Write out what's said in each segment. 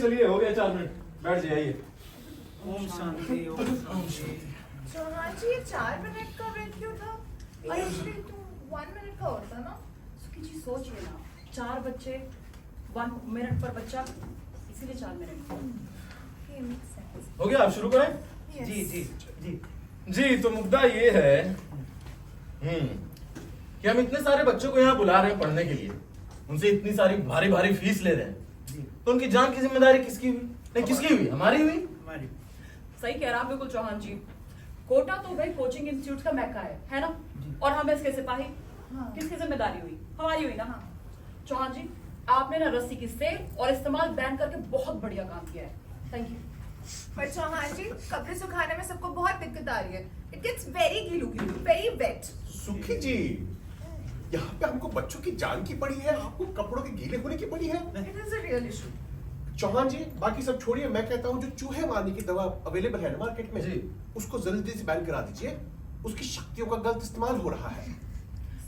चलिए हो गया 4 मिनट, बैठ जाइए। ओम शांति ओम शांति। चौहान जी, ये 4 मिनट का व्रत क्यों था? एक्चुअली तो 1 मिनट का होता ना। उसकी चीज सोचिए ना, 4 बच्चे 1 मिनट पर बच्चा, इसीलिए 4 मिनट। Okay, makes sense. हो गया, आप शुरू करें। Yes. जी जी जी जी, तो मुद्दा ये है कि हम इतने सारे बच्चों को यहाँ बुला रहे हैं पढ़ने के लिए, उनसे इतनी सारी भारी भारी फीस ले रहे हैं, जी तो उनकी जान की जिम्मेदारी किसकी हुई? नहीं, किसकी हुई? हमारी हुई। हमारी। सही कह रहा है बिल्कुल चौहान जी। कोटा तो भाई कोचिंग इंस्टीट्यूट का मैका है ना? और हम इसके सिपाही। हाँ। किसकी जिम्मेदारी हुई? हमारी हुई ना। हाँ। चौहान जी, आपने ना रस्सी की सेल और इस्तेमाल बैन करके बहुत बढ़िया काम किया है। Thank you. पर चौहान जी, कपड़े सुखाने में सबको बहुत दिक्कत आ रही है। It gets very गीलू, very wet. सुखी जी, यहाँ पे हमको बच्चों की जान की पड़ी है, आपको कपड़ों के गीले होने की पड़ी है। It is a real issue. Chauhan जी, बाकी सब छोड़िए, मैं कहता हूँ जो चूहे मारने की दवा अवेलेबल है ना मार्केट में, जी। उसको जल्दी से बैन करा दीजिए। उसकी शक्तियों का गलत इस्तेमाल हो रहा है।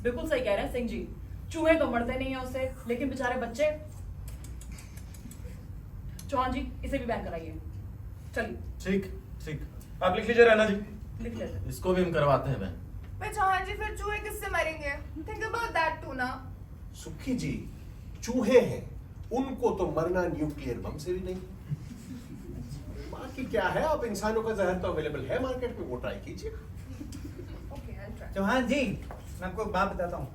बिल्कुल सही कह रहे हैं सिंह जी। चूहे तो मरते नहीं है उससे, लेकिन बेचारे बच्चे। चौहान जी, इसे भी बैन कराइए। चलिए ठीक ठीक, आप लिख लीजिए रैना जी, लिख लेते हैं। इसको भी हम करवाते हैं बैन। पर चौहान जी, फिर चूहे किससे मरेंगे? Think about that too ना। सुखी जी, चूहे हैं, उनको तो मरना न्यूक्लियर बम से भी नहीं। बाकी क्या है, आप इंसानों का जहर तो अवेलेबल है मार्केट में, वो ट्राई कीजिए। Okay, I'll try. चौहान जी, मैं आपको एक बात बताता हूँ,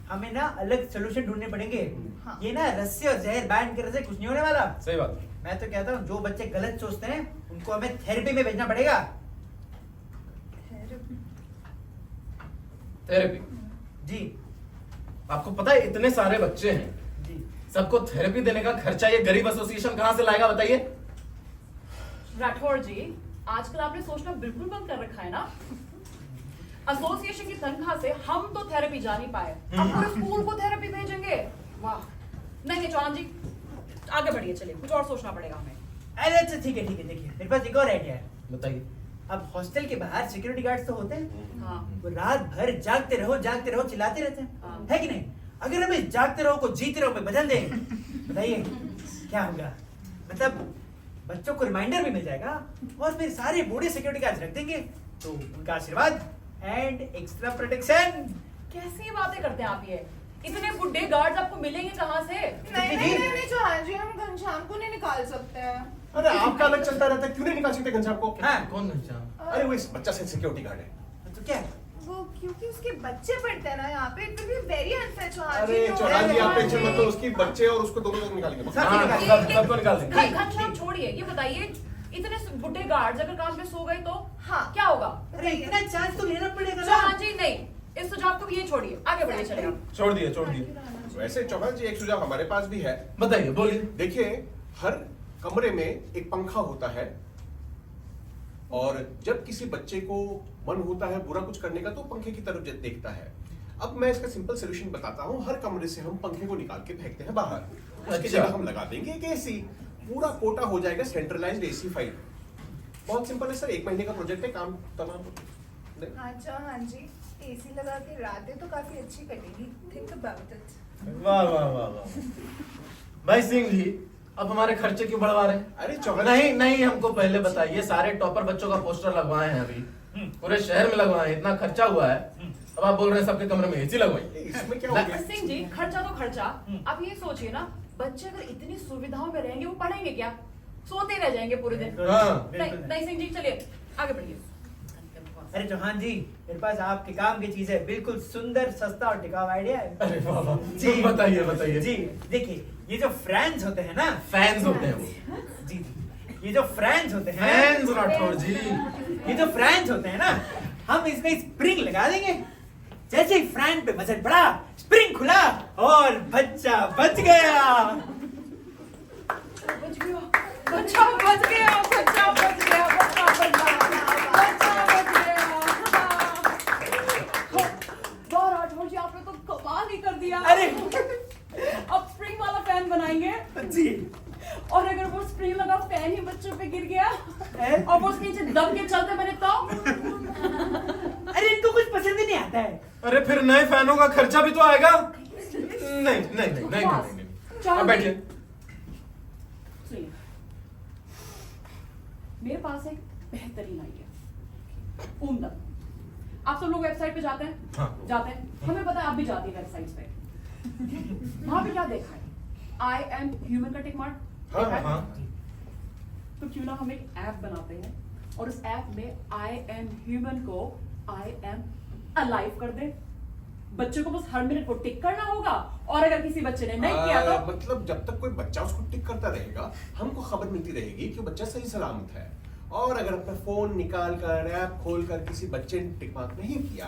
हमें ना अलग सोल्यूशन ढूंढने पड़ेंगे। हाँ। ये ना रस्सी और जहर बैन करने से कुछ नहीं होने वाला। सही बात। मैं तो कहता हूँ जो बच्चे गलत सोचते हैं उनको हमें थेरेपी में भेजना पड़ेगा। थेरेपी? जी आपको पता है इतने सारे बच्चे हैं, जी सबको थेरेपी देने का खर्चा ये गरीब एसोसिएशन कहाँ से लाएगा बताइए? राठौर जी, आजकल आपने सोचना बिल्कुल बंद कर रखा है ना। एसोसिएशन की तनख्वाह से हम तो थेरेपी जा नहीं पाए, अब पूरे स्कूल को थेरेपी भेजेंगे? वाह। नहीं चौहान जी, आगे बढ़िए, चलिए कुछ और सोचना पड़ेगा हमें। अरे अच्छा ठीक है, देखिए मेरे पास एक और आइडिया है। बताइए। अब हॉस्टल के बाहर सिक्योरिटी गार्ड्स तो होते हैं, हाँ। वो रात भर जागते रहो चिल्लाते रहते हैं, हाँ। है कि नहीं? अगर हमें जागते रहो को जीते रहो पे बदल दें, बताइए क्या होगा? मतलब बच्चों को रिमाइंडर भी मिल जाएगा और फिर सारे बूढ़े सिक्योरिटी गार्ड्स रख देंगे, तो उनका आशीर्वाद एंड एक्स्ट्रा प्रोटेक्शन। कैसी बातें करते हैं आप ये? इतने बुड्ढे गार्ड्स आपको मिलेंगे कहाँ से? नहीं चौहान जी, हम घनश्याम को नहीं निकाल सकते हैं। अरे आपका अलग चलता रहता है, क्यों नहीं निकाल सकते घनश्याम को? हाँ। कौन घनश्याम? अरे वो इस बच्चा से सिक्योरिटी गार्ड है। तो क्या है? वो क्योंकि उसके बच्चे पढ़ते हैं ना यहाँ पे, it will be very unfair Chauhan ji. अरे तो चौहान जी, आप चौहान टेंशन मत जी। लो, उसकी बच्चे और उसको दोनों लोग निकालेंगे। साथ ही हाँ, निकालेंगे। सबको निकाल देंगे। घनश्याम छोड़िए, ये बताइए इतने बुड्ढे गार्ड्स अगर काम पे सो गए तो हाँ। क्या होगा? अरे इतना चांस तो लेना पड़ेगा ना। चौहान जी नहीं, इस सुझाव को भी ये छोड़िए, आगे बढ़िए चलिए आप। छोड़ दिए। वैसे चौहान जी, एक सुझाव हमारे पास भी है। बताइए, बोलिए। देखिए, हर कमरे में एक पंखा होता है और जब किसी बच्चे को मन होता है बुरा कुछ करने का तो पंखे की तरफ देखता है। अब मैं इसका सिंपल सोल्यूशन बताता हूँ। हर कमरे से हम पंखे को निकाल के फेंकते हैं बाहर, उसकी अच्छा। जगह हम लगा देंगे एक एसी। पूरा कोटा हो जाएगा सेंट्रलाइज्ड एसी फाइल। बहुत सिंपल है सर, 1 महीने का प्रोजेक्ट है, काम तमाम। हाँ चौहान जी, एसी लगा के रातें तो काफी अच्छी कटेगी। Think about it. वाह वाह वाह वाह। भाई सिंह जी, अब हमारे खर्चे क्यों बढ़वा रहे हैं? अरे चौहान नहीं, हमको पहले बताइए। सारे टॉपर बच्चों का पोस्टर लगवाए हैं अभी, पूरे शहर में लगवाए हैं, इतना खर्चा हुआ है। अब आप बोल रहे हैं सबके कमरे में एसी लगवाइए। इसमें क्या हो गया? सिंह जी, खर्चा तो खर्चा, आप ये सोचिए ना, बच्चे अगर इतनी सुविधाओं में रहेंगे वो पढ़ेंगे क्या? सोते रह जाएंगे पूरे दिन। हाँ। नहीं सिंह जी, चलिए आगे बढ़िए। अरे चौहान जी, मेरे पास आपके काम की चीज है, बिल्कुल सुंदर, सस्ता और टिकाऊ आइडिया है। अरे वाह वाह। जी बताइए। जी देखिए, ये जो फैंस होते हैं ना, फैंस होते हैं वो। जी ये जो फैंस होते हैं, फैंस राठौर जी। ये जो फैंस होते हैं ना, हम इसमें स्प्रिंग लगा देंगे। जैसे ही फैन पे मसल पड़ा, स्प्रिंग खुला और बच्चा बच गया। बच्चा बच गया। वाह राठौर जी, आपने तो कमाल ही कर दिया। अरे अब स्प्रिंग वाला फैन बनाएंगे जी, और अगर वो स्प्रिंग लगा फैन ही बच्चों पे गिर गया है? और वो उसके नीचे दब के चलते बने तो? अरे इनको कुछ पसंद ही नहीं आता है। अरे फिर नए फैनों का खर्चा भी तो आएगा। नहीं। अब बैठिए। सुनिए, मेरे पास एक बेहतरीन आइडिया, उम्दा। आप सब लोग वेबसाइट पे जाते हैं? हाँ। जाते हैं। हमें पता है आप भी जाते हैं वेबसाइट्स पे। वहां पे क्या देखा है? आई एम ह्यूमन का टिक मार्क हाँ, देखा है? हाँ। तो क्यों ना हम एक ऐप बनाते हैं और उस ऐप में आई एम ह्यूमन को आई एम अलाइव कर दे। बच्चे को बस हर मिनट को टिक करना होगा, और अगर किसी बच्चे ने नहीं किया तो मतलब जब तक कोई बच्चा उसको टिक करता रहेगा, हमको खबर मिलती रहेगी कि बच्चा सही सलामत है। और अगर अपना फोन निकाल कर, ऐप खोल कर किसी बच्चे ने टिक मार्क नहीं किया,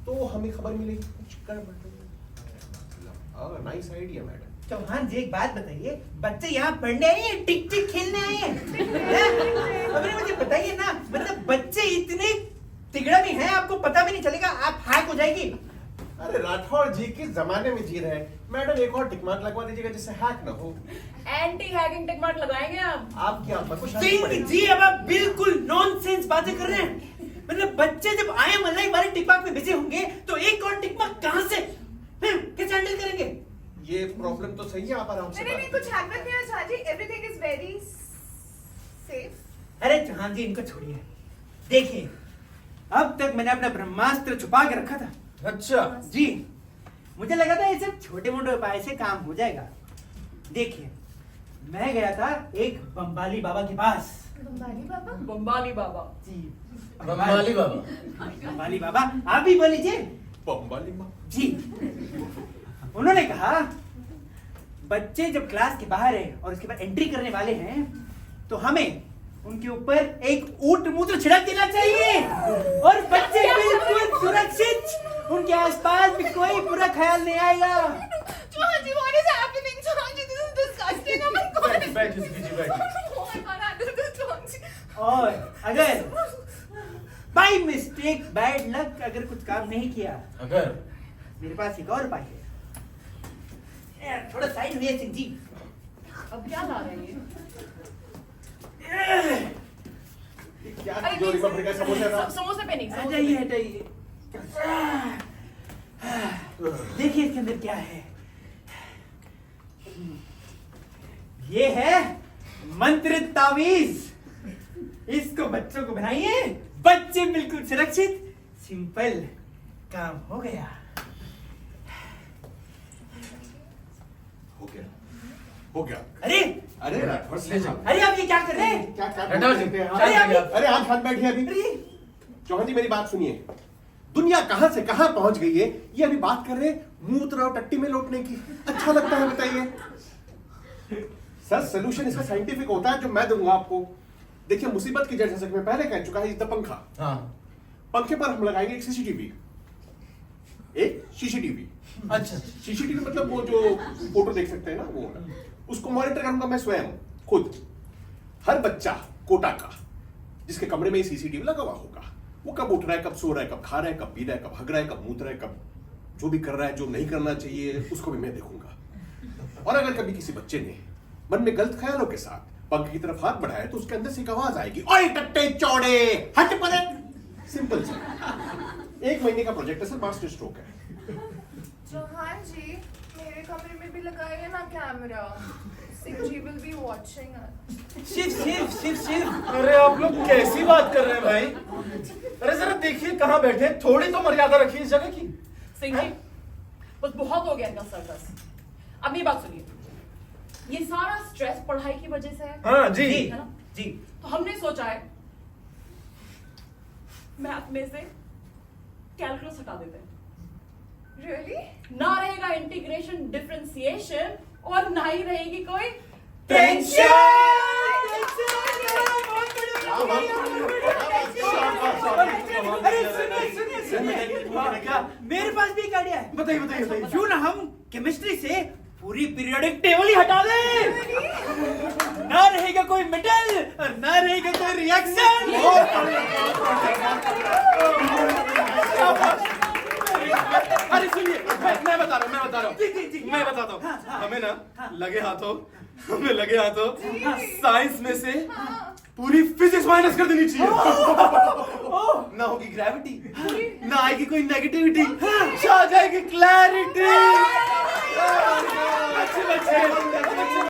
तो हमें खबर मिलेगी कुछ गड़बड़। Nice idea madam. Chauhan ji एक बात बताइए, बच्चे यहाँ पढ़ने आए हैं टिक टिक खेलने आए हैं? अबे मुझे बताइए ना, मतलब बच्चे इतने तिगड़ा भी हैं आपको पता भी नहीं चलेगा, आप हैक हो जाएगी। अरे राठौड़ जी किस जमाने में जी रहे हैं? मैडम एक और टिक मार्क लगवा दीजिएगा जिससे हैक ना हो। एंटी हैकिंग टिक मार्क लगाएंगे आप। आप क्या कुछ सिंह जी अब आप बिल्कुल नॉनसेंस बातें कर रहे हैं। मतलब बच्चे जब आई एम अलाइव वाले टिक मार्क में बिजी होंगे तो एक और टिक मार्क कहां से कैसे हैंडल करेंगे? ये प्रॉब्लम तो सही है, आप आराम से नहीं, कुछ हैक मत किया Jhaji, everything is very safe. अरे चौहान जी इनको छोड़िए, देखिए अब तक मैंने अपना ब्रह्मास्त्र छुपा के रखा था। अच्छा। जी मुझे लगा था ये सब छोटे मोटे उपाय से काम हो जाएगा। देखिए मैं गया था एक बम्बाली बाबा के पास। बम्बाली बाबा? बम्बाली बाबा। जी बम्बाली बाबा। बम्बाली बाबा, आप भी बोल लीजिए। बम्बाली माँ। जी उन्होंने कहा बच्चे जब क्लास के बाहर है और उसके बाद एंट्री करने वाले हैं तो हमें उनके ऊपर एक ऊंट मूत्र छिड़क देना चाहिए और बच्चे बिल्कुल सुरक्षित, उनके आसपास भी कोई बुरा ख्याल नहीं आएगा। Jhaji, what is happening? Jhaji, this is disgusting. Oh my God. बैठ जी, बैठ। Oh, I can't handle this, Jhaji. और अगर बाय मिस्टेक बैड लक अगर कुछ काम नहीं किया, अगर मेरे पास एक और उपाय है। थोड़ा साइड हुई सिंह जी। अब क्या ला रहे हैं? क्या जो रिपब्लिक का समोसा था? समोसे पे नहीं, समोसे हटाइए पे हटाइए। देखिए इसके अंदर क्या है। ये है मंत्रित तावीज। इसको बच्चों को बनाइए, बच्चे बिल्कुल सुरक्षित। सिंपल काम हो गया। हो गया। अरे अरे राठौड़ ले जाओ। अरे आप ये क्या कर रहे हैं? क्या क्या राठौड़ जी, करते हैं? अरे अभी- अरे आप हाथ बैठिए अभी। अरे चौहान जी मेरी बात सुनिए, दुनिया कहां से कहां पहुंच गई है, ये अभी बात कर रहे हैं मूत्र और टट्टी में लौटने की। अच्छा लगता है बताइए? सर सोल्यूशन इसका साइंटिफिक होता है जो मैं दूंगा आपको। देखिए मुसीबत की जड़ जैसे कि मैं पहले कह चुका है, इस द पंखा। हाँ। पंखे पर हम लगाएंगे एक सीसीटीवी, एक सीसीटीवी। अच्छा। सीसीटीवी मतलब वो जो फोटो देख सकते हैं ना, वो उसको मॉनिटर करूंगा मैं स्वयं खुद। हर बच्चा कोटा का जिसके कमरे में सीसीटीवी लगा हुआ होगा, वो कब उठ रहा है, कब सो रहा है, कब खा रहा है, कब पी रहा है, कब हग रहा है, कब मूत रहा है, कब जो भी कर रहा है, जो नहीं करना चाहिए उसको भी मैं देखूंगा। और अगर कभी किसी बच्चे ने मन में गलत ख्यालों के साथ पंखे की तरफ हाथ बढ़ाया तो उसके अंदर से एक आवाज आएगी, ओए टट्टे चौड़े हट परे। सिंपल सा 1 महीने का प्रोजेक्ट है सर, मास्टर स्ट्रोक है। चौहान जी, मेरे कमरे में भी लगाइए ना camera. Singh ji will be watching us. Shiv. अरे आप लोग कैसी बात कर रहे हैं भाई? अरे जरा देखिए कहाँ बैठे हैं, थोड़ी तो मर्यादा रखिए इस जगह की। सिंह जी, बस बहुत हो गया इनका सर्कस। अब ये बात सुनिए, ये सारा स्ट्रेस पढ़ाई की वजह से है। हाँ जी। है ना? जी तो हमने सोचा है मैथ में से कैलकुलस हटा देते हैं। Really? ना रहेगा इंटीग्रेशन डिफरेंशिएशन और ना ही रहेगी कोई टेंशन। अरे सुनिए क्या मेरे पास भी एक आइडिया है। बताइए। क्यों ना हम केमिस्ट्री से पूरी पीरियोडिक टेबल ही हटा दें। ना रहेगा कोई मेटल और ना रहेगा कोई रिएक्शन। अरे सुनिए, मैं बता रहा हूँ जी। मैं बताता हूँ। हमें ना लगे हाथों साइंस में से पूरी फिजिक्स माइनस कर देनी चाहिए। ना होगी ग्रेविटी, ना आएगी कोई नेगेटिविटी, आ जाएगी क्लैरिटी।